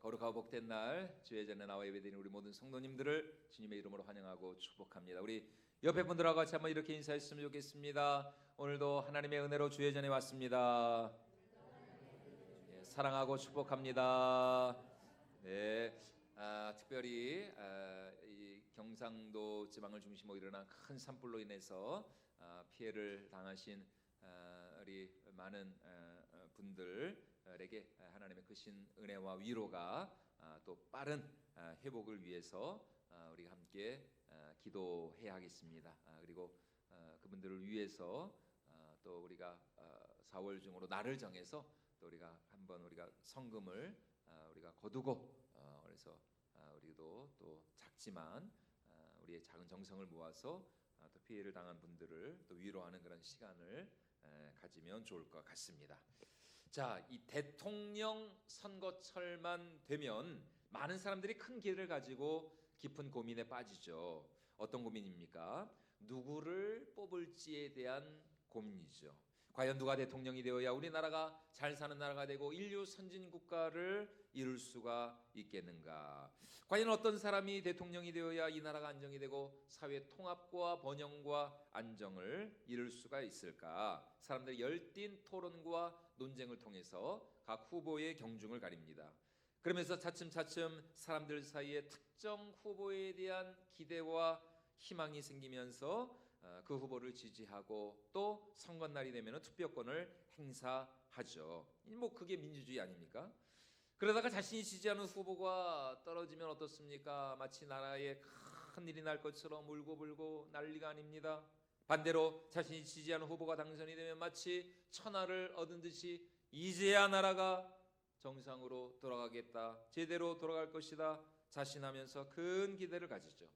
거룩하고 복된 날 주의 전에 나와 예배드리는 우리 모든 성도님들을 주님의 이름으로 환영하고 축복합니다. 우리 옆에 분들하고 같이 한번 이렇게 인사했으면 좋겠습니다. 오늘도 하나님의 은혜로 주의 전에 왔습니다. 사랑하고 축복합니다. 네, 특별히 이 경상도 지방을 중심으로 일어난 큰 산불로 인해서 피해를 당하신 우리 많은 분들에게 하나님의 크신 은혜와 위로가 또 빠른 회복을 위해서 우리가 함께 기도해야 하겠습니다. 그리고 그분들을 위해서 또 우리가 4월 중으로 날을 정해서 또 우리가 한번 우리가 성금을 우리가 거두고 그래서 우리도 또 작지만 우리의 작은 정성을 모아서 또 피해를 당한 분들을 또 위로하는 그런 시간을 가지면 좋을 것 같습니다. 자, 이 대통령 선거철만 되면 많은 사람들이 큰 기대를 가지고 깊은 고민에 빠지죠. 어떤 고민입니까? 누구를 뽑을지에 대한 고민이죠. 과연 누가 대통령이 되어야 우리나라가 잘 사는 나라가 되고 인류 선진 국가를 이룰 수가 있겠는가? 과연 어떤 사람이 대통령이 되어야 이 나라가 안정이 되고 사회 통합과 번영과 안정을 이룰 수가 있을까? 사람들이 열띤 토론과 논쟁을 통해서 각 후보의 경중을 가립니다. 그러면서 차츰차츰 사람들 사이에 특정 후보에 대한 기대와 희망이 생기면서 그 후보를 지지하고 또 선거날이 되면 투표권을 행사하죠. 뭐 그게 민주주의 아닙니까? 그러다가 자신이 지지하는 후보가 떨어지면 어떻습니까? 마치 나라에 큰 일이 날 것처럼 울고불고 난리가 아닙니다. 반대로 자신이 지지하는 후보가 당선이 되면 마치 천하를 얻은 듯이 이제야 나라가 정상으로 돌아가겠다, 제대로 돌아갈 것이다 자신하면서 큰 기대를 가지죠.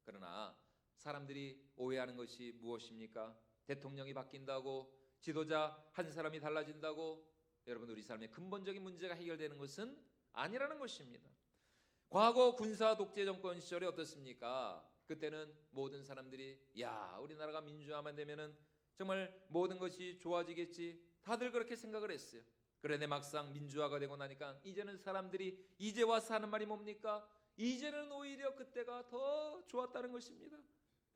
그러나 사람들이 오해하는 것이 무엇입니까? 대통령이 바뀐다고, 지도자 한 사람이 달라진다고 여러분 우리 삶의 근본적인 문제가 해결되는 것은 아니라는 것입니다. 과거 군사 독재 정권 시절에 어떻습니까? 그때는 모든 사람들이 야, 우리나라가 민주화만 되면은 정말 모든 것이 좋아지겠지, 다들 그렇게 생각을 했어요. 그런데 막상 민주화가 되고 나니까 이제는 사람들이 이제 와서 하는 말이 뭡니까? 이제는 오히려 그때가 더 좋았다는 것입니다.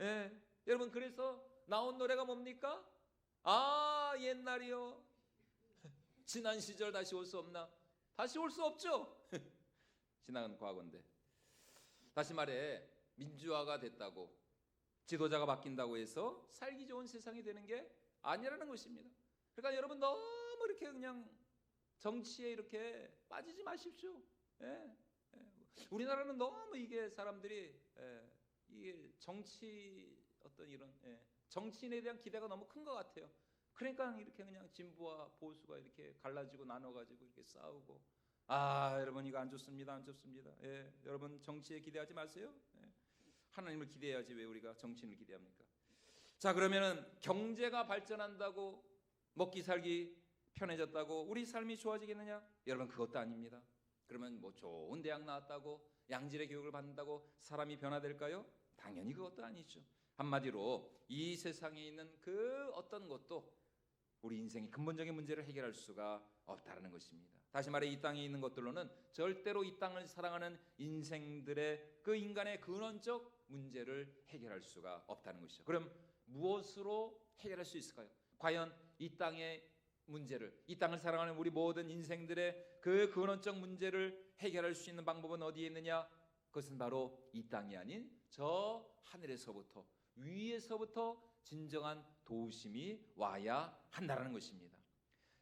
예, 여러분 그래서 나온 노래가 뭡니까? 아, 옛날이요. 지난 시절 다시 올 수 없나? 다시 올 수 없죠. 지난 과거인데. 다시 말해 민주화가 됐다고, 지도자가 바뀐다고 해서 살기 좋은 세상이 되는 게 아니라는 것입니다. 그러니까 여러분 너무 이렇게 그냥 정치에 이렇게 빠지지 마십시오. 예, 예. 우리나라는 너무 이게 사람들이 이게 정치 어떤 이런 정치인에 대한 기대가 너무 큰 것 같아요. 그러니까 이렇게 그냥 진보와 보수가 이렇게 갈라지고 나눠가지고 이렇게 싸우고, 여러분 이거 안 좋습니다, 안 좋습니다. 여러분 정치에 기대하지 마세요. 하나님을 기대해야지 왜 우리가 정치인을 기대합니까? 자, 그러면은 경제가 발전한다고, 먹기 살기 편해졌다고 우리 삶이 좋아지겠느냐? 여러분 그것도 아닙니다. 그러면 뭐 좋은 대학 나왔다고, 양질의 교육을 받는다고 사람이 변화될까요? 당연히 그것도 아니죠. 한마디로 이 세상에 있는 그 어떤 것도 우리 인생의 근본적인 문제를 해결할 수가 없다는 것입니다. 다시 말해 이 땅에 있는 것들로는 절대로 이 땅을 사랑하는 인생들의 그 인간의 근원적 문제를 해결할 수가 없다는 것이죠. 그럼 무엇으로 해결할 수 있을까요? 과연 이 땅의 문제를, 이 땅을 사랑하는 우리 모든 인생들의 그 근원적 문제를 해결할 수 있는 방법은 어디에 있느냐? 그것은 바로 이 땅이 아닌 저 하늘에서부터, 위에서부터 진정한 도우심이 와야 한다는 것입니다.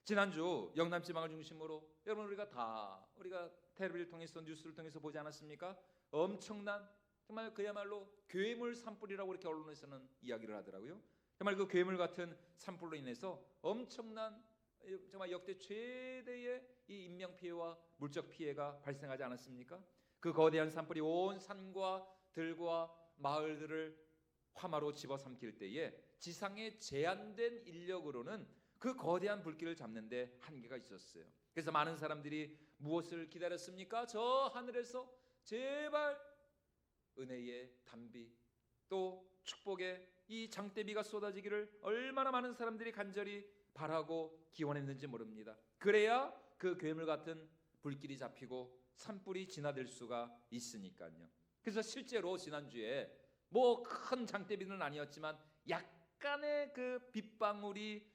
지난주 영남지방을 중심으로 여러분 우리가 텔레비를 통해서 뉴스를 통해서 보지 않았습니까? 엄청난 정말 그야말로 괴물 산불이라고 이렇게 언론에서는 이야기를 하더라고요. 정말 그 괴물 같은 산불로 인해서 엄청난 정말 역대 최대의 이 인명 피해와 물적 피해가 발생하지 않았습니까? 그 거대한 산불이 온 산과 들과 마을들을 화마로 집어삼킬 때에 지상의 제한된 인력으로는 그 거대한 불길을 잡는데 한계가 있었어요. 그래서 많은 사람들이 무엇을 기다렸습니까? 저 하늘에서 제발 은혜의 단비 또 축복의 이 장대비가 쏟아지기를 얼마나 많은 사람들이 간절히 바라고 기원했는지 모릅니다. 그래야 그 괴물 같은 불길이 잡히고 산불이 진화될 수가 있으니까요. 그래서 실제로 지난주에 뭐 큰 장대비는 아니었지만 약간의 그 빗방울이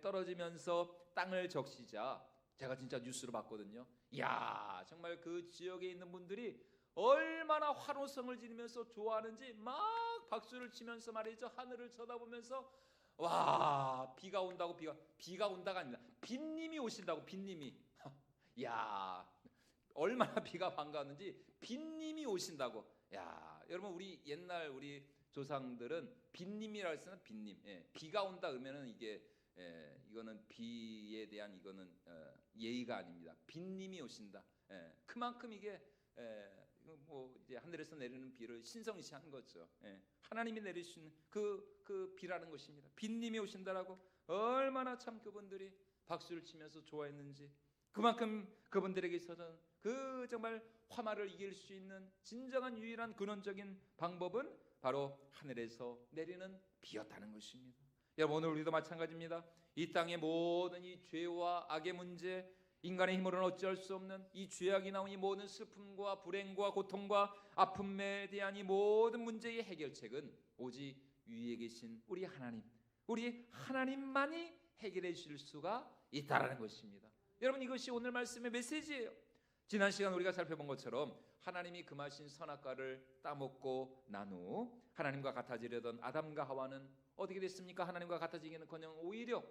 떨어지면서 땅을 적시자 제가 진짜 뉴스로 봤거든요. 이야, 정말 그 지역에 있는 분들이 얼마나 환호성을 지르면서 좋아하는지 막 박수를 치면서 말이죠. 하늘을 쳐다보면서 와, 비가 온다고. 비가 온다가 아니라 빗님이 오신다고. 빗님이. 야, 얼마나 비가 반가웠는지 빗님이 오신다고. 야, 여러분, 우리 옛날 우리 조상들은 빗님이라고 했으나 빗님. 비가 온다 그러면은 이게 이거는 비에 대한 이거는 예의가 아닙니다. 빗님이 오신다. 그만큼 이게 뭐 이제 하늘에서 내리는 비를 신성시한 거죠. 하나님이 내리시는 그 비라는 것입니다. 빗님이 오신다라고 얼마나 참 그분들이 박수를 치면서 좋아했는지, 그만큼 그분들에게 있어서는 그 정말 화마를 이길 수 있는 진정한 유일한 근원적인 방법은 바로 하늘에서 내리는 비였다는 것입니다. 여러분, 오늘 우리도 마찬가지입니다. 이 땅의 모든 이 죄와 악의 문제, 인간의 힘으로는 어찌할 수 없는 이 죄악이 나온 이 모든 슬픔과 불행과 고통과 아픔에 대한 이 모든 문제의 해결책은 오직 위에 계신 우리 하나님만이 해결해 주실 수가 있다라는 것입니다. 여러분, 이것이 오늘 말씀의 메시지예요. 지난 시간 우리가 살펴본 것처럼 하나님이 금하신 선악과를 따먹고 난 후 하나님과 같아지려던 아담과 하와는 어떻게 됐습니까? 하나님과 같아지기는커녕 오히려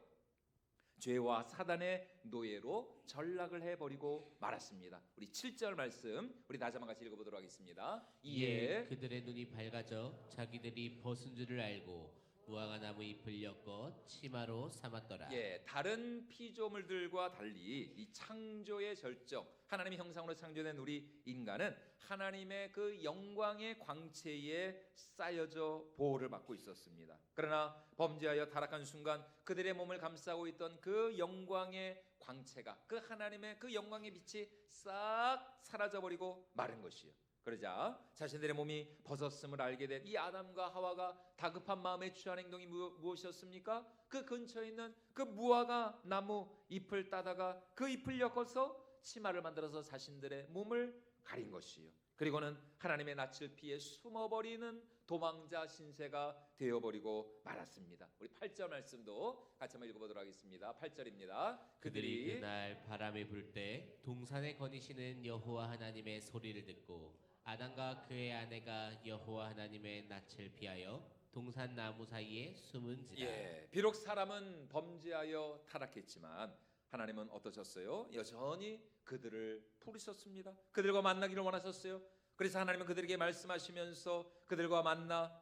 죄와 사단의 노예로 전락을 해버리고 말았습니다. 우리 7절 말씀 우리 다시 한번 같이 읽어보도록 하겠습니다. 이에 그들의 눈이 밝아져 자기들이 벗은 줄을 알고 무화과 나무 잎을 엮어 치마로 삼았더라. 다른 피조물들과 달리 이 창조의 절정, 하나님의 형상으로 창조된 우리 인간은 하나님의 그 영광의 광채에 쌓여져 보호를 받고 있었습니다. 그러나 범죄하여 타락한 순간 그들의 몸을 감싸고 있던 그 영광의 광채가, 그 하나님의 그 영광의 빛이 싹 사라져버리고 마른 것이요. 그러자 자신들의 몸이 벗었음을 알게 된 이 아담과 하와가 다급한 마음에 취한 행동이 무엇이었습니까? 그 근처에 있는 그 무화과 나무 잎을 따다가 그 잎을 엮어서 치마를 만들어서 자신들의 몸을 가린 것이요. 그리고는 하나님의 낯을 피해 숨어버리는 도망자 신세가 되어버리고 말았습니다. 우리 8절 말씀도 같이 한번 읽어보도록 하겠습니다. 8절입니다. 그들이 그날 바람이 불 때 동산에 거니시는 여호와 하나님의 소리를 듣고 아담과 그의 아내가 여호와 하나님의 낯을 피하여 동산 나무 사이에 숨은지라. 비록 사람은 범죄하여 타락했지만 하나님은 어떠셨어요? 여전히 그들을 부르셨습니다. 그들과 만나기를 원하셨어요. 그래서 하나님은 그들에게 말씀하시면서 그들과 만나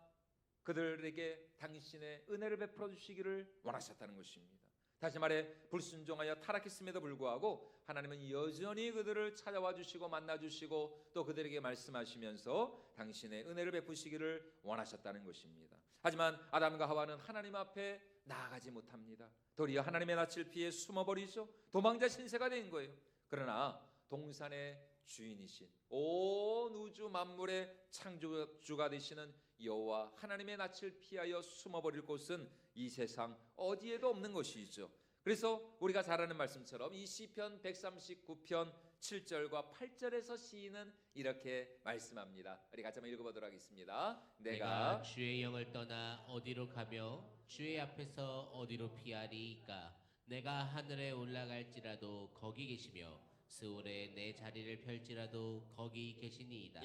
그들에게 당신의 은혜를 베풀어 주시기를 원하셨다는 것입니다. 다시 말해 불순종하여 타락했음에도 불구하고 하나님은 여전히 그들을 찾아와 주시고 만나 주시고 또 그들에게 말씀하시면서 당신의 은혜를 베푸시기를 원하셨다는 것입니다. 하지만 아담과 하와는 하나님 앞에 나아가지 못합니다. 도리어 하나님의 낯을 피해 숨어버리죠. 도망자 신세가 된 거예요. 그러나 동산의 주인이신 온 우주 만물의 창조주가 되시는 여호와 하나님의 낯을 피하여 숨어버릴 곳은 이 세상 어디에도 없는 것이죠. 그래서 우리가 잘 아는 말씀처럼 이 시편 139편 7절과 8절에서 시인은 이렇게 말씀합니다. 우리 같이 한번 읽어보도록 하겠습니다. 내가 주의 영을 떠나 어디로 가며 주의 앞에서 어디로 피하리이까. 내가 하늘에 올라갈지라도 거기 계시며 스올에 내 자리를 펼지라도 거기 계시니이다.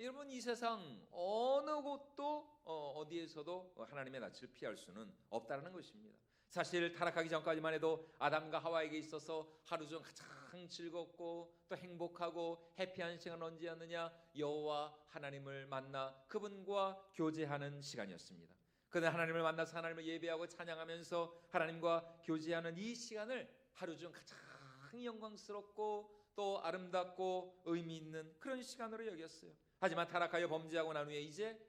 여러분, 이 세상 어느 곳도 어디에서도 하나님의 낯을 피할 수는 없다는 것입니다. 사실 타락하기 전까지만 해도 아담과 하와에게 있어서 하루 중 가장 즐겁고 또 행복하고 해피한 시간은 언제였느냐? 여호와 하나님을 만나 그분과 교제하는 시간이었습니다. 그는 하나님을 만나서 하나님을 예배하고 찬양하면서 하나님과 교제하는 이 시간을 하루 중 가장 영광스럽고 또 아름답고 의미 있는 그런 시간으로 여겼어요. 하지만 타락하여 범죄하고 난 후에 이제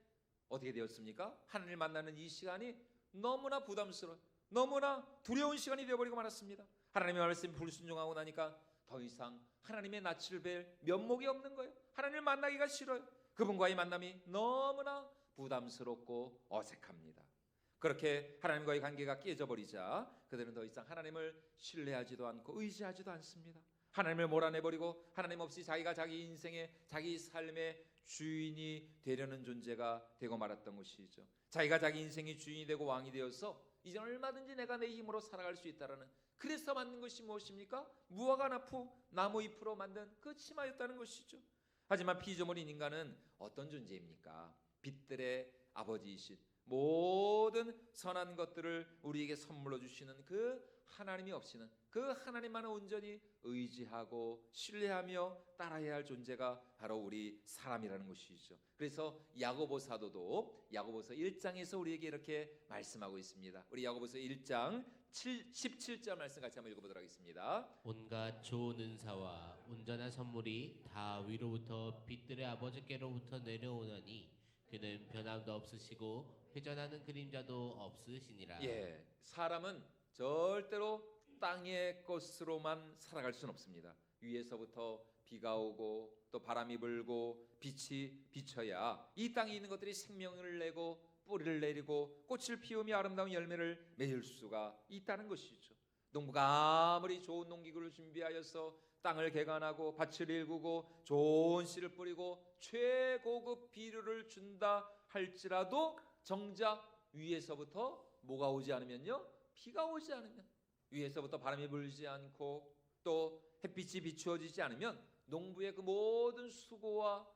어떻게 되었습니까? 하나님을 만나는 이 시간이 너무나 부담스러워, 너무나 두려운 시간이 되어버리고 말았습니다. 하나님의 말씀에 불순종하고 나니까 더 이상 하나님의 낯을 뵐 면목이 없는 거예요. 하나님을 만나기가 싫어요. 그분과의 만남이 너무나 부담스럽고 어색합니다. 그렇게 하나님과의 관계가 깨져버리자 그들은 더 이상 하나님을 신뢰하지도 않고 의지하지도 않습니다. 하나님을 몰아내버리고 하나님 없이 자기가 자기 인생의 자기 삶의 주인이 되려는 존재가 되고 말았던 것이죠. 자기가 자기 인생의 주인이 되고 왕이 되어서 이제 얼마든지 내가 내 힘으로 살아갈 수 있다라는, 그래서 만든 것이 무엇입니까? 무화과 나무 잎으로 만든 그 치마였다는 것이죠. 하지만 피조물인 인간은 어떤 존재입니까? 빛들의 아버지이신, 모든 선한 것들을 우리에게 선물로 주시는 그 하나님이 없이는, 그 하나님만을 온전히 의지하고 신뢰하며 따라야 할 존재가 바로 우리 사람이라는 것이죠. 그래서 야고보 사도도 야고보서 1장에서 우리에게 이렇게 말씀하고 있습니다. 우리 야고보서 1장 17절 말씀 같이 한번 읽어보도록 하겠습니다. 온갖 좋은 은사와 온전한 선물이 다 위로부터 빛들의 아버지께로부터 내려오나니 그는 변함도 없으시고 회전하는 그림자도 없으시니라. 예, 사람은 절대로 땅의 것으로만 살아갈 수는 없습니다. 위에서부터 비가 오고 또 바람이 불고 빛이 비쳐야 이 땅에 있는 것들이 생명을 내고 뿌리를 내리고 꽃을 피우며 아름다운 열매를 맺을 수가 있다는 것이죠. 농부가 아무리 좋은 농기구를 준비하여서 땅을 개간하고 밭을 일구고 좋은 씨를 뿌리고 최고급 비료를 준다 할지라도 정작 위에서부터 뭐가 오지 않으면요, 비가 오지 않으면, 위에서부터 바람이 불지 않고 또 햇빛이 비추어지지 않으면 농부의 그 모든 수고와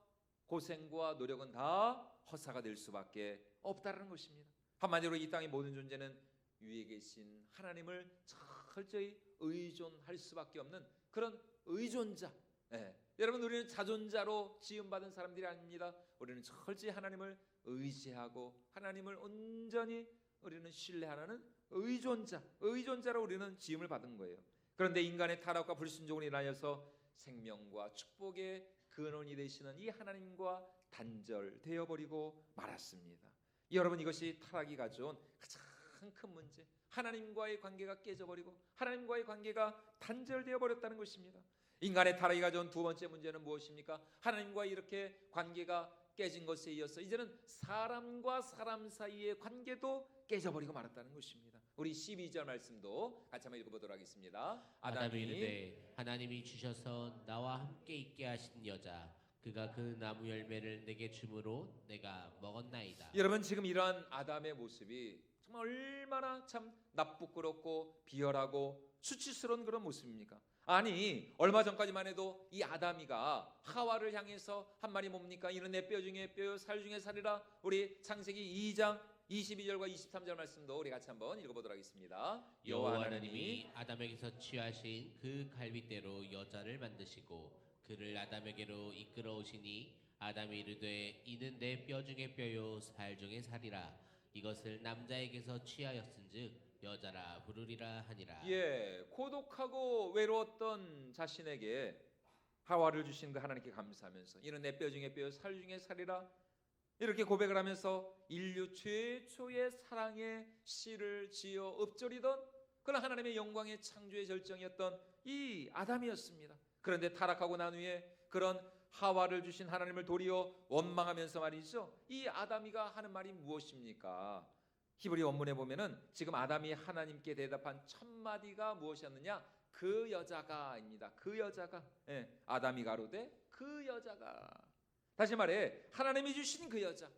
고생과 노력은 다 허사가 될 수밖에 없다는 것입니다. 한마디로 이 땅의 모든 존재는 위에 계신 하나님을 철저히 의존할 수밖에 없는 그런 의존자. 예. 여러분, 우리는 자존자로 지음받은 사람들이 아닙니다. 우리는 철저히 하나님을 의지하고 하나님을 온전히 우리는 신뢰하는 의존자로 우리는 지음을 받은 거예요. 그런데 인간의 타락과 불순종으로 인하여서 생명과 축복의 근원이 되시는 이 하나님과 단절되어 버리고 말았습니다. 여러분, 이것이 타락이 가져온 가장 큰 문제, 하나님과의 관계가 깨져버리고 하나님과의 관계가 단절되어 버렸다는 것입니다. 인간의 타락이 가져온 두 번째 문제는 무엇입니까? 하나님과 이렇게 관계가 깨진 것에 이어서 이제는 사람과 사람 사이의 관계도 깨져버리고 말았다는 것입니다. 우리 12절 말씀도 같이 한번 읽어보도록 하겠습니다. 아담이 이르되 하나님이 주셔서 나와 함께 있게 하신 여자 그가 그 나무 열매를 내게 주므로 내가 먹었나이다. 여러분, 지금 이러한 아담의 모습이 정말 얼마나 참 나쁘고 비열하고 수치스러운 그런 모습입니까? 아니, 얼마 전까지만 해도 이 아담이가 하와를 향해서 한 말이 뭡니까? 이는 내 뼈 중에 뼈요 살 중에 살이라. 우리 창세기 2장 22절과 23절 말씀도 우리 같이 한번 읽어보도록 하겠습니다. 여호와 하나님이 아담에게서 취하신 그 갈빗대로 여자를 만드시고 그를 아담에게로 이끌어 오시니 아담이 이르되 이는 내 뼈 중에 뼈요 살 중에 살이라. 이것을 남자에게서 취하였은즉 여자라 부르리라 하니라. 예, 고독하고 외로웠던 자신에게 하와를 주신 그 하나님께 감사하면서 이는 내 뼈 중에 뼈요 살 중에 살이라 이렇게 고백을 하면서 인류 최초의 사랑의 시를 지어 읊조리던 그런 하나님의 영광의 창조의 절정이었던 이 아담이었습니다. 그런데 타락하고 난 후에 그런 하와를 주신 하나님을 도리어 원망하면서 말이죠, 이 아담이가 하는 말이 무엇입니까? 히브리 원문에 보면은 지금 아담이 하나님께 대답한 첫 마디가 무엇이었느냐? 그 여자가입니다. 그 여자가. 예, 아담이 가로되 그 여자가. 다시 말해, 하나님이 주신 그 여자.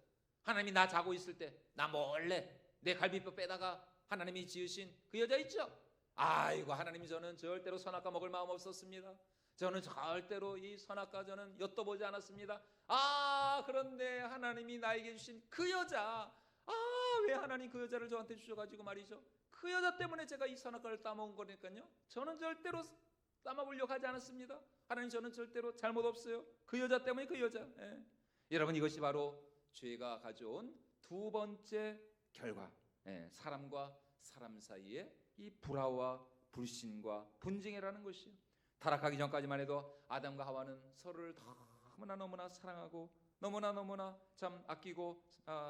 하나님이 나 자고 있을 때 나 몰래 내 갈비뼈 빼다가 하나님이 지으신 그 여자 있죠? 아이고, 하나님, 저는 절대로 선악과 먹을 마음 없었습니다. 저는 절대로 이 선악과 저는 엿도보지 않았습니다. 그런데 하나님이 나에게 주신 그 여자, 왜 하나님 그 여자를 저한테 주셔가지고 말이죠, 그 여자 때문에 제가 이 선악과를 따먹은 거니까요. 저는 절대로 따먹으려고 하지 않았습니다. 하나님, 저는 절대로 잘못 없어요. 그 여자 때문에 그 여자. 예. 여러분, 이것이 바로 죄가 가져온 두 번째 결과, 사람과 사람 사이의 이 불화와 불신과 분쟁이라는 것이요. 타락하기 전까지만 해도 아담과 하와는 서로를 너무나 사랑하고 너무나 참 아끼고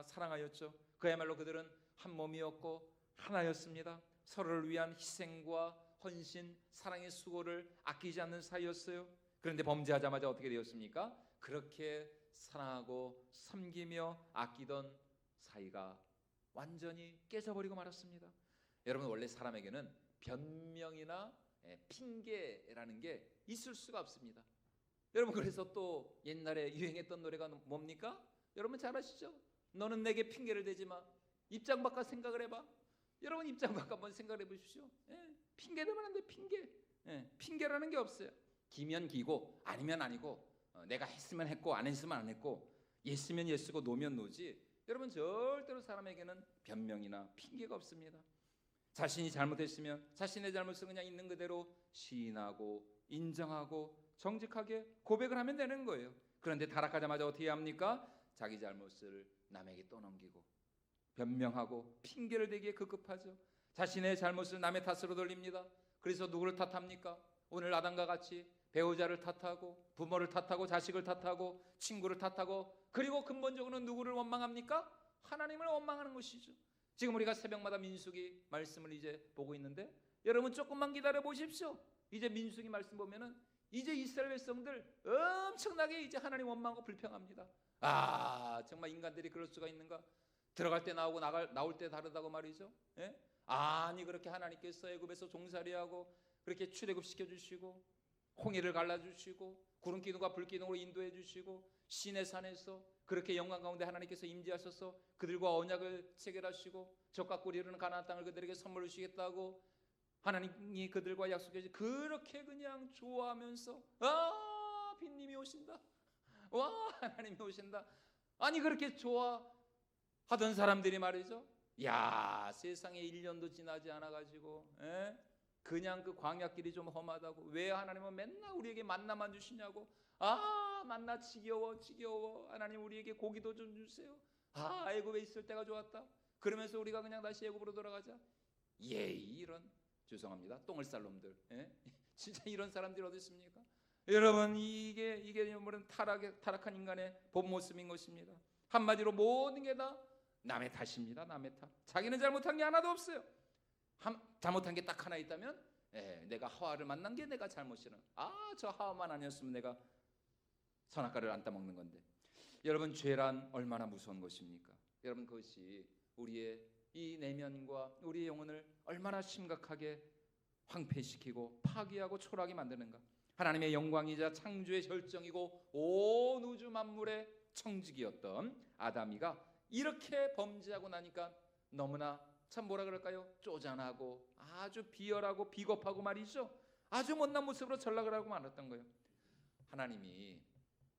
사랑하였죠. 그야말로 그들은 한 몸이었고 하나였습니다. 서로를 위한 희생과 헌신, 사랑의 수고를 아끼지 않는 사이였어요. 그런데 범죄하자마자 어떻게 되었습니까? 그렇게 사랑하고 섬기며 아끼던 사이가 완전히 깨져버리고 말았습니다. 여러분, 원래 사람에게는 변명이나 핑계라는 게 있을 수가 없습니다. 여러분, 그래서 또 옛날에 유행했던 노래가 뭡니까? 여러분 잘 아시죠? 너는 내게 핑계를 대지 마. 입장 바꿔 생각을 해봐. 여러분 입장 바꿔 한번 생각해 보십시오. 핑계 대면 안 돼. 핑계. 핑계라는 게 없어요. 기면 기고 아니면 아니고, 내가 했으면 했고 안 했으면 안 했고, 예스면 예스고 노면 노지. 여러분 절대로 사람에게는 변명이나 핑계가 없습니다. 자신이 잘못했으면 자신의 잘못을 그냥 있는 그대로 시인하고 인정하고 정직하게 고백을 하면 되는 거예요. 그런데 타락하자마자 어떻게 합니까? 자기 잘못을 남에게 떠넘기고 변명하고 핑계를 대기에 급급하죠. 자신의 잘못을 남의 탓으로 돌립니다. 그래서 누구를 탓합니까? 오늘 아담과 같이 배우자를 탓하고 부모를 탓하고 자식을 탓하고 친구를 탓하고, 그리고 근본적으로는 누구를 원망합니까? 하나님을 원망하는 것이죠. 지금 우리가 새벽마다 민수기 말씀을 이제 보고 있는데, 여러분 조금만 기다려 보십시오. 이제 민수기 말씀 보면은 이제 이스라엘 백성들 엄청나게 이제 하나님 원망하고 불평합니다. 정말 인간들이 그럴 수가 있는가? 들어갈 때 나오고 나올 때 다르다고 말이죠. 아니 그렇게 하나님께서 애굽에서 종살이하고 그렇게 출애굽시켜 주시고 홍해를 갈라주시고 구름 기둥과 불 기둥으로 인도해 주시고 시내 산에서 그렇게 영광 가운데 하나님께서 임재하셔서 그들과 언약을 체결하시고 젖과 꿀이 흐르는 가나안 땅을 그들에게 선물로 주시겠다고 하나님이 그들과 약속해 주시, 그렇게 그냥 좋아하면서 빈님이 오신다, 와 하나님이 오신다, 아니 그렇게 좋아하던 사람들이 말이죠, 야 세상에 1년도 지나지 않아가지고 그냥 그 광야길이 좀 험하다고, 왜 하나님은 맨날 우리에게 만나만 주시냐고, 만나 지겨워 하나님 우리에게 고기도 좀 주세요, 애굽에 있을 때가 좋았다, 그러면서 우리가 그냥 다시 애굽으로 돌아가자. 이런, 죄송합니다, 똥을 쌀 놈들, 진짜 이런 사람들이 어디 있습니까? 여러분 이게 여러분 타락한 인간의 본 모습인 것입니다. 한마디로 모든 게 다 남의 탓입니다. 남의 탓. 자기는 잘못한 게 하나도 없어요. 잘못한 게 딱 하나 있다면, 내가 하와를 만난 게 내가 잘못이라, 저 하와만 아니었으면 내가 선악과를 안 따먹는 건데. 여러분 죄란 얼마나 무서운 것입니까? 여러분 그것이 우리의 이 내면과 우리의 영혼을 얼마나 심각하게 황폐시키고 파괴하고 초라하게 만드는가. 하나님의 영광이자 창조의 절정이고 온 우주 만물의 청지기였던 아담이가 이렇게 범죄하고 나니까 너무나 참 뭐라 그럴까요? 쪼잔하고 아주 비열하고 비겁하고 말이죠, 아주 못난 모습으로 전락을 하고 말았던 거예요. 하나님이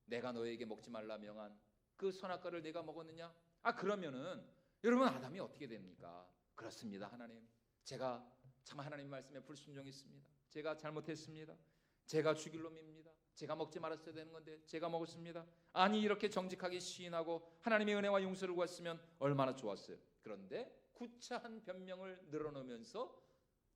내가 너에게 먹지 말라 명한 그 선악과를 내가 먹었느냐? 그러면은 여러분 아담이 어떻게 됩니까? 그렇습니다. 하나님, 제가 참 하나님 말씀에 불순종했습니다. 제가 잘못했습니다. 제가 죽일 놈입니다. 제가 먹지 말았어야 되는 건데 제가 먹었습니다. 아니 이렇게 정직하게 시인하고 하나님의 은혜와 용서를 구했으면 얼마나 좋았어요. 그런데 구차한 변명을 늘어놓으면서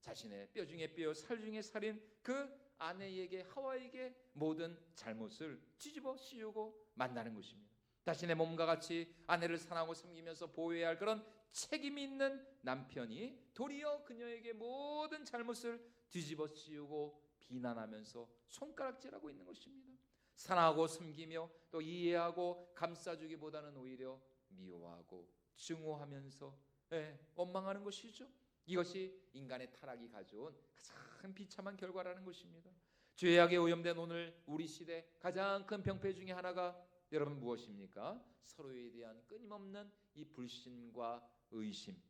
자신의 뼈 중에 뼈, 살 중에 살인 그 아내에게, 하와에게 모든 잘못을 뒤집어 씌우고 만나는 것입니다. 자신의 몸과 같이 아내를 사랑하고 섬기면서 보호해야 할 그런 책임이 있는 남편이 도리어 그녀에게 모든 잘못을 뒤집어 씌우고 비난하면서 손가락질하고 있는 것입니다. 사랑하고 섬기며 또 이해하고 감싸주기보다는 오히려 미워하고 증오하면서 원망하는 것이죠. 이것이 인간의 타락이 가져온 가장 비참한 결과라는 것입니다. 죄악에 오염된 오늘 우리 시대 가장 큰 병폐 중에 하나가 여러분 무엇입니까? 서로에 대한 끊임없는 이 불신과 의심.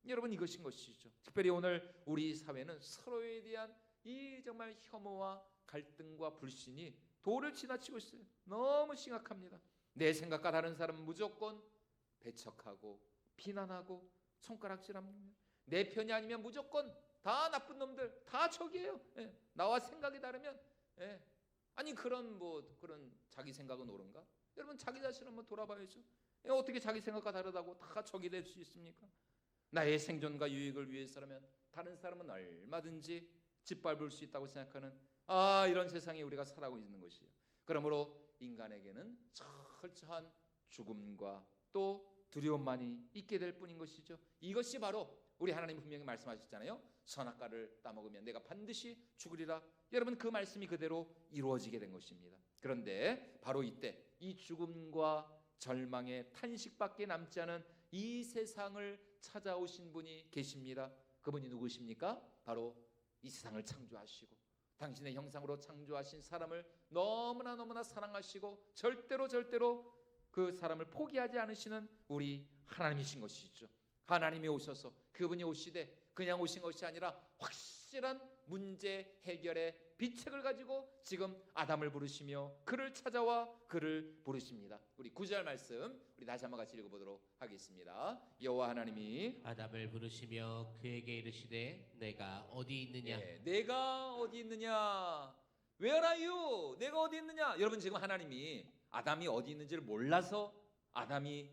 여러분 이것인 것이죠. 특별히 오늘 우리 사회는 서로에 대한 이 정말 혐오와 갈등과 불신이 도를 지나치고 있어요. 너무 심각합니다. 내 생각과 다른 사람은 무조건 배척하고 비난하고 손가락질합니다. 내 편이 아니면 무조건 다 나쁜 놈들, 다 적이에요. 나와 생각이 다르면 아니 그런 자기 생각은 옳은가? 여러분 자기 자신을 한번 돌아봐야죠. 어떻게 자기 생각과 다르다고 다 적이 될 수 있습니까? 나의 생존과 유익을 위해서라면 다른 사람은 얼마든지 짓밟을 수 있다고 생각하는 이런 세상에 우리가 살아가고 있는 것이에요. 그러므로 인간에게는 철저한 죽음과 또 두려움만이 있게 될 뿐인 것이죠. 이것이 바로 우리 하나님 분명히 말씀하셨잖아요. 선악과를 따먹으면 내가 반드시 죽으리라. 여러분 그 말씀이 그대로 이루어지게 된 것입니다. 그런데 바로 이때 이 죽음과 절망의 탄식밖에 남지 않은 이 세상을 찾아오신 분이 계십니다. 그분이 누구십니까? 바로 이 세상을 창조하시고 당신의 형상으로 창조하신 사람을 너무나 사랑하시고 절대로 그 사람을 포기하지 않으시는 우리 하나님이신 것이죠. 하나님이 오셔서 그분이 오시되 그냥 오신 것이 아니라 확실한 문제 해결의 비책을 가지고 지금 아담을 부르시며 그를 찾아와 그를 부르십니다. 우리 9절 말씀 우리 다시 한번 같이 읽어보도록 하겠습니다. 여호와 하나님이 아담을 부르시며 그에게 이르시되 내가 어디 있느냐. 내가 어디 있느냐. Where are you? 내가 어디 있느냐. 여러분 지금 하나님이 아담이 어디 있는지를 몰라서 아담이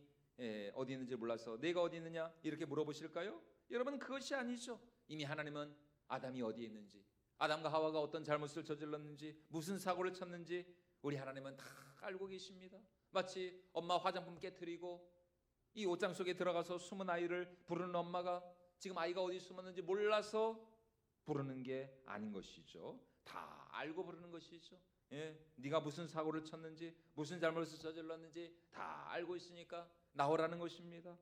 어디 있는지를 몰라서 내가 어디 있느냐 이렇게 물어보실까요? 여러분 그것이 아니죠. 이미 하나님은 아담이 어디에 있는지, 아담과 하와가 어떤 잘못을 저질렀는지, 무슨 사고를 쳤는지 우리 하나님은 다 알고 계십니다. 마치 엄마 화장품 깨트리고 이 옷장 속에 들어가서 숨은 아이를 부르는 엄마가 지금 아이가 어디 숨었는지 몰라서 부르는 게 아닌 것이죠. 다 알고 부르는 것이죠. 네가 무슨 사고를 쳤는지, 무슨 잘못을 저질렀는지 다 알고 있으니까 나오라는 것입니다.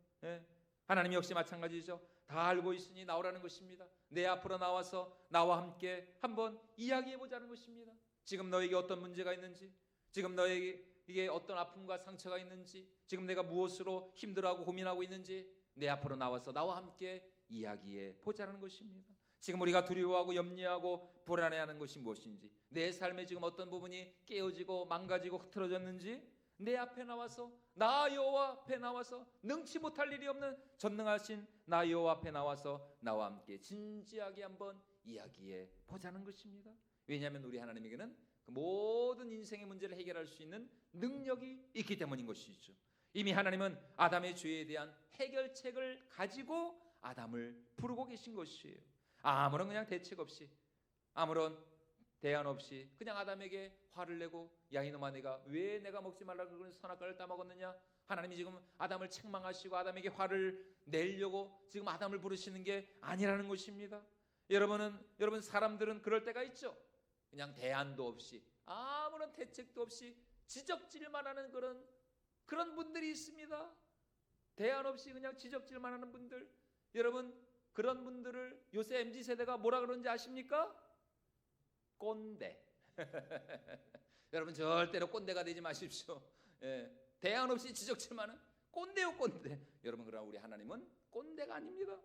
하나님 역시 마찬가지죠. 다 알고 있으니 나오라는 것입니다. 내 앞으로 나와서 나와 함께 한번 이야기해 보자는 것입니다. 지금 너에게 어떤 문제가 있는지, 지금 너에게 어떤 아픔과 상처가 있는지, 지금 내가 무엇으로 힘들어하고 고민하고 있는지 내 앞으로 나와서 나와 함께 이야기해 보자는 것입니다. 지금 우리가 두려워하고 염려하고 불안해하는 것이 무엇인지, 내 삶에 지금 어떤 부분이 깨어지고 망가지고 흐트러졌는지 내 앞에 나와서 나 여호와 앞에 나와서 능치 못할 일이 없는 전능하신 나 여호와 앞에 나와서 나와 함께 진지하게 한번 이야기해 보자는 것입니다. 왜냐하면 우리 하나님에게는 그 모든 인생의 문제를 해결할 수 있는 능력이 있기 때문인 것이죠. 이미 하나님은 아담의 죄에 대한 해결책을 가지고 아담을 부르고 계신 것이에요. 아무런 그냥 대책 없이, 아무런 대안 없이 그냥 아담에게 화를 내고 야 이놈아 내가 왜 내가 먹지 말라고 그런 선악과를 따먹었느냐. 하나님이 지금 아담을 책망하시고 아담에게 화를 내려고 지금 아담을 부르시는 게 아니라는 것입니다. 여러분 사람들은 그럴 때가 있죠. 그냥 대안도 없이 아무런 대책도 없이 지적질만 하는 그런 분들이 있습니다. 대안 없이 그냥 지적질만 하는 분들. 여러분 그런 분들을 요새 MZ세대가 뭐라 그러는지 아십니까? 꼰대. 여러분 절대로 꼰대가 되지 마십시오. 대안 없이 지적질만은 꼰대요 꼰대. 여러분 그러나 우리 하나님은 꼰대가 아닙니다.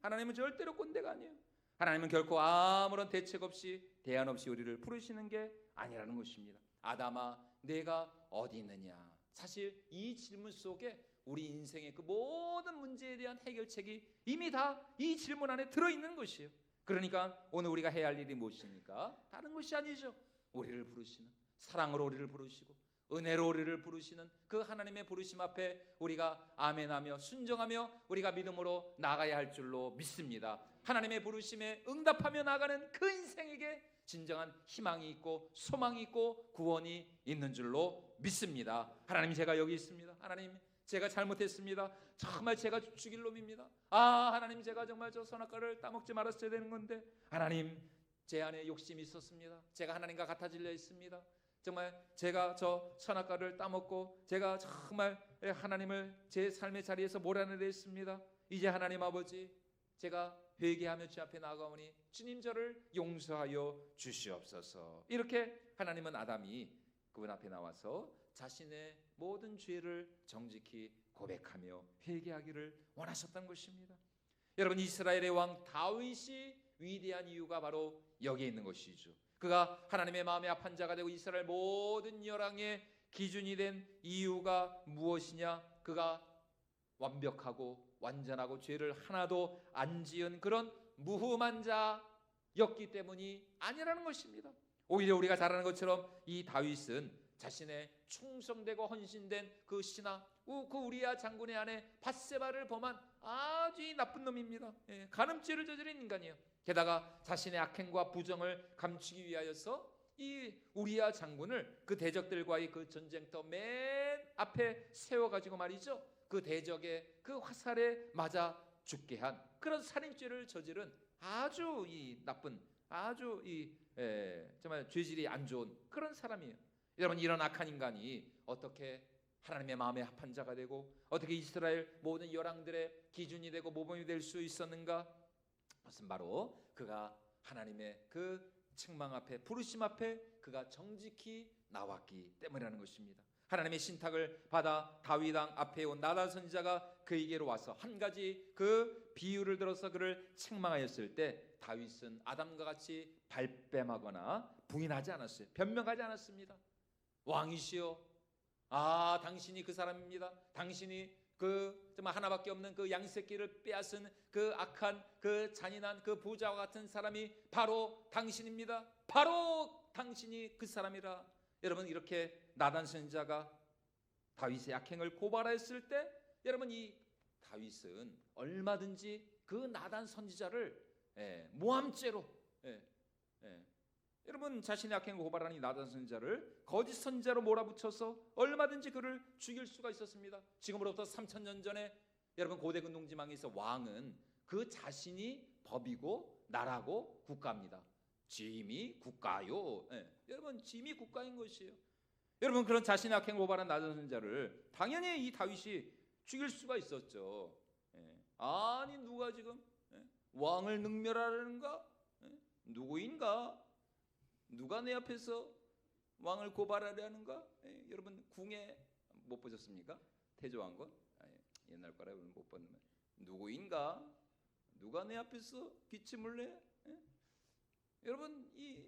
하나님은 절대로 꼰대가 아니에요. 하나님은 결코 아무런 대책 없이 대안 없이 우리를 부르시는 게 아니라는 것입니다. 아담아 내가 어디 있느냐. 사실 이 질문 속에 우리 인생의 그 모든 문제에 대한 해결책이 이미 다 이 질문 안에 들어있는 것이에요. 그러니까 오늘 우리가 해야 할 일이 무엇입니까? 다른 것이 아니죠. 우리를 부르시는, 사랑으로 우리를 부르시고 은혜로 우리를 부르시는 그 하나님의 부르심 앞에 우리가 아멘하며 순종하며 우리가 믿음으로 나가야 할 줄로 믿습니다. 하나님의 부르심에 응답하며 나가는 그 인생에게 진정한 희망이 있고 소망이 있고 구원이 있는 줄로 믿습니다. 하나님 제가 여기 있습니다. 하나님 제가 잘못했습니다. 정말 제가 죽일 놈입니다. 하나님 제가 정말 저 선악과를 따먹지 말았어야 되는 건데 하나님 제 안에 욕심이 있었습니다. 제가 하나님과 같아지려 했습니다. 정말 제가 저 선악과를 따먹고 제가 정말 하나님을 제 삶의 자리에서 몰아내려 했습니다. 이제 하나님 아버지 제가 회개하며 주 앞에 나아가오니 주님 저를 용서하여 주시옵소서. 이렇게 하나님은 아담이 그분 앞에 나와서 자신의 모든 죄를 정직히 고백하며 회개하기를 원하셨던 것입니다. 여러분 이스라엘의 왕 다윗이 위대한 이유가 바로 여기에 있는 것이죠. 그가 하나님의 마음에 합한 자가 되고 이스라엘 모든 열왕의 기준이 된 이유가 무엇이냐? 그가 완벽하고 완전하고 죄를 하나도 안 지은 그런 무흠한 자였기 때문이 아니라는 것입니다. 오히려 우리가 잘 아는 것처럼 이 다윗은 자신의 충성되고 헌신된 그 신하 그 우리야 장군의 아내 밧세바를 범한 아주 나쁜 놈입니다. 간음죄를 저지른 인간이에요. 게다가 자신의 악행과 부정을 감추기 위하여서 이 우리야 장군을 그 대적들과의 그 전쟁터 맨 앞에 세워가지고 말이죠. 그 대적의 그 화살에 맞아 죽게 한 그런 살인죄를 저지른 아주 이 나쁜 아주 정말 죄질이 안 좋은 그런 사람이에요. 여러분 이런 악한 인간이 어떻게 하나님의 마음에 합한 자가 되고 어떻게 이스라엘 모든 열왕들의 기준이 되고 모범이 될 수 있었는가? 그것은 바로 그가 하나님의 그 책망 앞에, 부르심 앞에 그가 정직히 나왔기 때문이라는 것입니다. 하나님의 신탁을 받아 다윗 왕 앞에 온 나단 선지자가 그에게로 와서 한 가지 그 비유를 들어서 그를 책망하였을 때 다윗은 아담과 같이 발뺌하거나 부인하지 않았어요. 변명하지 않았습니다. 왕이시여, 당신이 그 사람입니다. 당신이 그 정말 하나밖에 없는 그 양새끼를 빼앗은 그 악한 그 잔인한 그 부자와 같은 사람이 바로 당신입니다. 바로 당신이 그 사람이라. 여러분, 이렇게 나단 선지자가 다윗의 악행을 고발했을 때 여러분, 이 다윗은 얼마든지 그 나단 선지자를 모함죄로 여러분, 자신의 악행을 고발하는 이 나단 선지자를 거짓 선지자로 몰아붙여서 얼마든지 그를 죽일 수가 있었습니다. 지금으로부터 3000년 전에 여러분, 고대 근동지방에서 왕은 그 자신이 법이고 나라고 국가입니다. 짐이 국가요. 여러분, 짐이 국가인 것이에요. 여러분, 그런 자신의 악행을 고발한 나단 선지자를 당연히 이 다윗이 죽일 수가 있었죠. 아니, 누가 지금 왕을 능멸하려는가? 누구인가? 누가 내 앞에서 왕을 고발하려 하는가? 여러분, 궁예 못 보셨습니까? 태조왕건? 옛날 거라 못 봤는데 누구인가? 누가 내 앞에서 기침을 내? 여러분, 이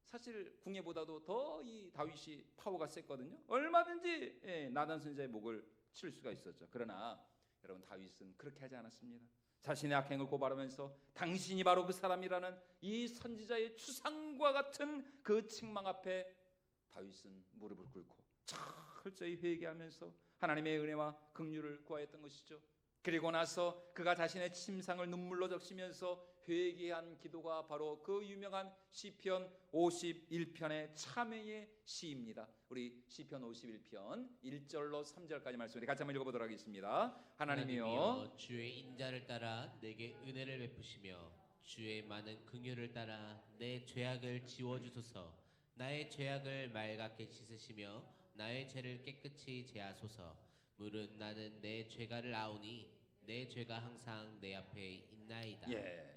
사실 궁예보다도 더 이 다윗이 파워가 셌거든요. 얼마든지 나단 선지자의 목을 칠 수가 있었죠. 그러나 여러분, 다윗은 그렇게 하지 않았습니다. 자신의 악행을 고발하면서 당신이 바로 그 사람이라는 이 선지자의 추상과 같은 그 책망 앞에 다윗은 무릎을 꿇고 철저히 회개하면서 하나님의 은혜와 긍휼을 구하였던 것이죠. 그리고 나서 그가 자신의 침상을 눈물로 적시면서 회개한 기도가 바로 그 유명한 시편 51편의 참회의 시입니다. 우리 시편 51편 1절로 3절까지 말씀 우리 같이 한번 읽어보도록 하겠습니다. 하나님이여, 주의 인자를 따라 내게 은혜를 베푸시며 주의 많은 긍휼을 따라 내 죄악을 지워주소서. 나의 죄악을 맑게 씻으시며 나의 죄를 깨끗이 제하소서. 물은 나는 내 죄가를 아오니 내 죄가 항상 내 앞에 있나이다.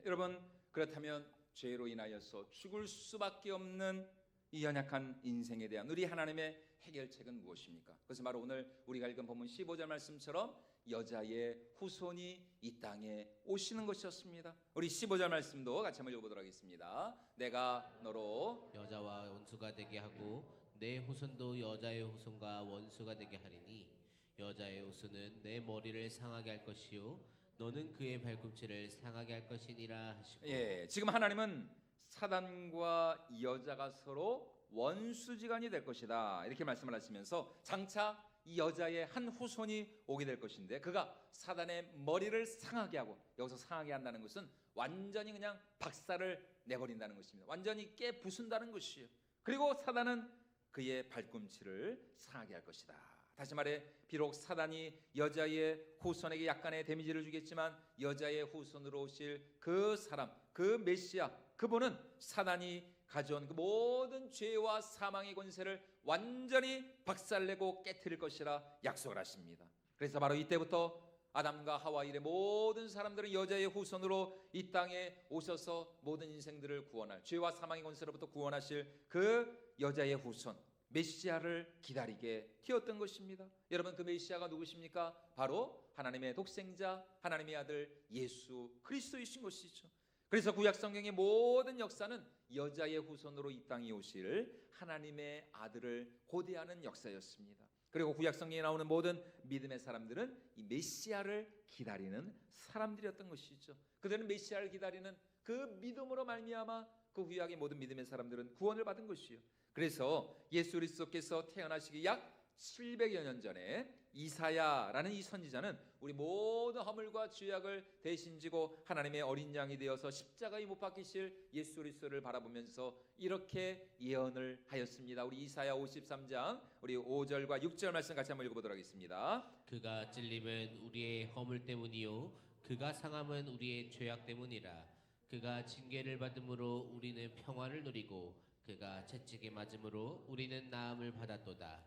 여러분, 그렇다면 죄로 인하여서 죽을 수밖에 없는 이 연약한 인생에 대한 우리 하나님의 해결책은 무엇입니까? 그것은 바로 오늘 우리가 읽은 본문 15절 말씀처럼 여자의 후손이 이 땅에 오시는 것이었습니다. 우리 15절 말씀도 같이 한번 읽어보도록 하겠습니다. 내가 너로 여자와 원수가 되게 하고 내 후손도 여자의 후손과 원수가 되게 하리니 여자의 후손은 내 머리를 상하게 할 것이요 너는 그의 발꿈치를 상하게 할 것이니라 하시고. 지금 하나님은 사단과 여자가 서로 원수지간이 될 것이다 이렇게 말씀을 하시면서 장차 이 여자의 한 후손이 오게 될 것인데 그가 사단의 머리를 상하게 하고, 여기서 상하게 한다는 것은 완전히 그냥 박살을 내버린다는 것입니다. 완전히 깨부순다는 것이에요. 그리고 사단은 그의 발꿈치를 상하게 할 것이다. 다시 말해, 비록 사단이 여자의 후손에게 약간의 데미지를 주겠지만 여자의 후손으로 오실 그 사람, 그 메시아, 그분은 사단이 가져온 그 모든 죄와 사망의 권세를 완전히 박살내고 깨트릴 것이라 약속을 하십니다. 그래서 바로 이때부터 아담과 하와 이래 모든 사람들은 여자의 후손으로 이 땅에 오셔서 모든 인생들을 구원할, 죄와 사망의 권세로부터 구원하실 그 여자의 후손 메시아를 기다리게 되었던 것입니다. 여러분, 그 메시아가 누구십니까? 바로 하나님의 독생자, 하나님의 아들 예수 그리스도이신 것이죠. 그래서 구약 성경의 모든 역사는 여자의 후손으로 이 땅에 오실 하나님의 아들을 고대하는 역사였습니다. 그리고 구약 성경에 나오는 모든 믿음의 사람들은 이 메시아를 기다리는 사람들이었던 것이죠. 그들은 메시아를 기다리는 그 믿음으로 말미암아 그 구약의 모든 믿음의 사람들은 구원을 받은 것이요. 그래서 예수 그리스도께서 태어나시기 약 700여 년 전에 이사야라는 이 선지자는 우리 모든 허물과 죄악을 대신 지고 하나님의 어린 양이 되어서 십자가에 못 박히실 예수 그리스도를 바라보면서 이렇게 예언을 하였습니다. 우리 이사야 53장 우리 5절과 6절 말씀 같이 한번 읽어보도록 하겠습니다. 그가 찔림은 우리의 허물 때문이요 그가 상함은 우리의 죄악 때문이라. 그가 징계를 받음으로 우리는 평화를 누리고 그가 채찍에 맞음으로 우리는 나음을 받았도다.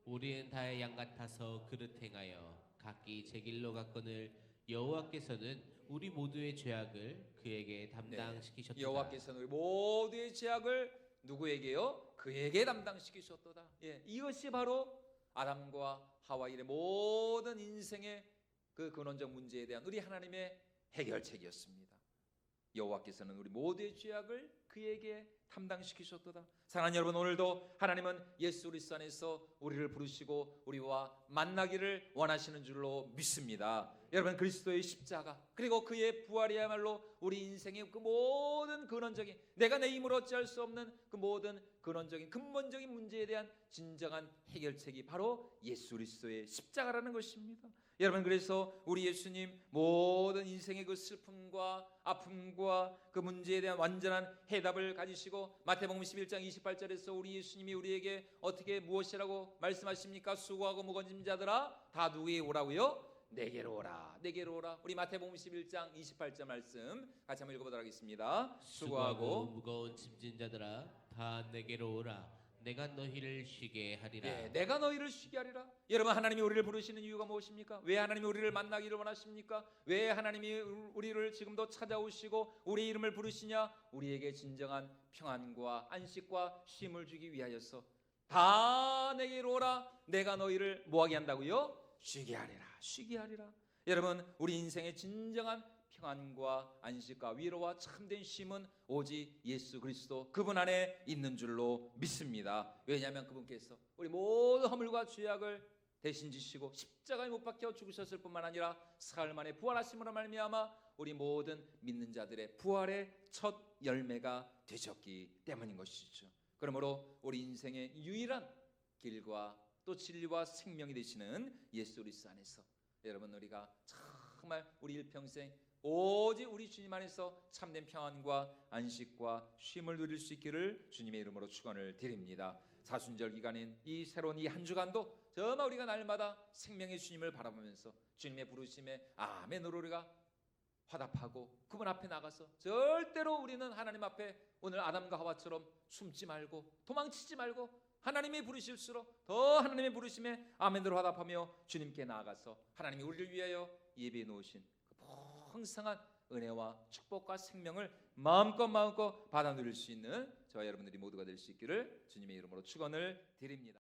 우리는 다의 양 같아서 그릇 행하여 각기 제 길로 갔거늘 여호와께서는 우리 모두의 죄악을 그에게 담당시키셨도다. 여호와께서는 우리 모두의 죄악을 누구에게요? 그에게 담당시키셨도다. 이것이 바로 아담과 하와 일의 모든 인생의 그 근원적 문제에 대한 우리 하나님의 해결책이었습니다. 여호와께서는 우리 모두의 죄악을 그에게 담당시키셨도다. 사랑하는 여러분, 오늘도 하나님은 예수 그리스도 안에서 우리를 부르시고 우리와 만나기를 원하시는 줄로 믿습니다. 여러분, 그리스도의 십자가 그리고 그의 부활이야말로 우리 인생의 그 모든 근원적인, 내가 내 힘으로 어찌할 수 없는 그 모든 근원적인 근본적인 문제에 대한 진정한 해결책이 바로 예수 그리스도의 십자가라는 것입니다. 여러분, 그래서 우리 예수님 모든 인생의 그 슬픔과 아픔과 그 문제에 대한 완전한 해답을 가지시고 마태복음 11장 28절에서 우리 예수님이 우리에게 어떻게 무엇이라고 말씀하십니까? 수고하고 무거운 짐 자들아 다 누구에게 오라고요? 내게로 오라, 내게로 오라. 우리 마태복음 11장 28절 말씀 같이 한번 읽어보도록 하겠습니다. 수고하고 무거운 짐진 자들아 다 내게로 오라. 내가 너희를 쉬게 하리라. 내가 너희를 쉬게 하리라. 여러분, 하나님이 우리를 부르시는 이유가 무엇입니까? 왜 하나님이 우리를 만나기를 원하십니까? 왜 하나님이 우리를 지금도 찾아오시고 우리 이름을 부르시냐? 우리에게 진정한 평안과 안식과 쉼을 주기 위하여서. 다 내게로 오라. 내가 너희를 뭐하게 한다고요? 쉬게 하리라, 쉬게 하리라. 여러분, 우리 인생의 진정한 평안과 안식과 위로와 참된 쉼은 오직 예수 그리스도 그분 안에 있는 줄로 믿습니다. 왜냐하면 그분께서 우리 모든 허물과 죄악을 대신 지시고 십자가에 못 박혀 죽으셨을 뿐만 아니라 사흘 만에 부활하심으로 말미암아 우리 모든 믿는 자들의 부활의 첫 열매가 되셨기 때문인 것이죠. 그러므로 우리 인생의 유일한 길과 또 진리와 생명이 되시는 예수 그리스도 안에서 여러분, 우리가 정말 우리 일평생 오직 우리 주님 안에서 참된 평안과 안식과 쉼을 누릴 수 있기를 주님의 이름으로 축원을 드립니다. 사순절 기간인 이 새로운 이 한 주간도 정말 우리가 날마다 생명의 주님을 바라보면서 주님의 부르심에 아멘으로 우리가 화답하고 그분 앞에 나가서 절대로 우리는 하나님 앞에 오늘 아담과 하와처럼 숨지 말고 도망치지 말고 하나님이 부르실수록 더 하나님의 부르심에 아멘으로 화답하며 주님께 나아가서 하나님이 우리를 위하여 예비해 놓으신 풍성한 은혜와 축복과 생명을 마음껏 받아 누릴 수 있는 저와 여러분들이 모두가 될 수 있기를 주님의 이름으로 축원을 드립니다.